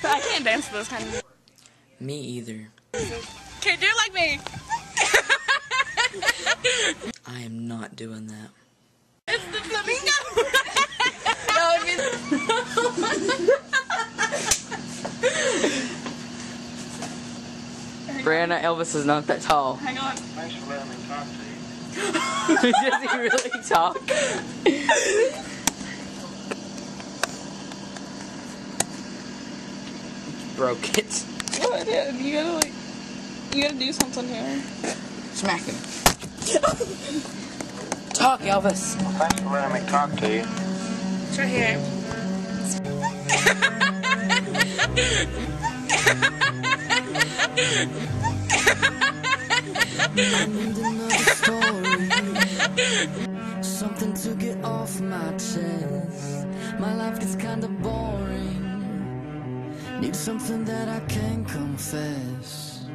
I can't dance to those kind of music. Me either. Can't do it like me. I am not doing that. It's the flamingo. Brianna, Elvis is not that tall. Hang on. Thanks for letting me talk to you. Does he really talk? Broke it. What? Yeah, you gotta do something here. Smack him. Talk, Elvis. Thanks for letting me talk to you. It's right here. I need another story, something to get off my chest. My life gets kinda boring, need something that I can confess.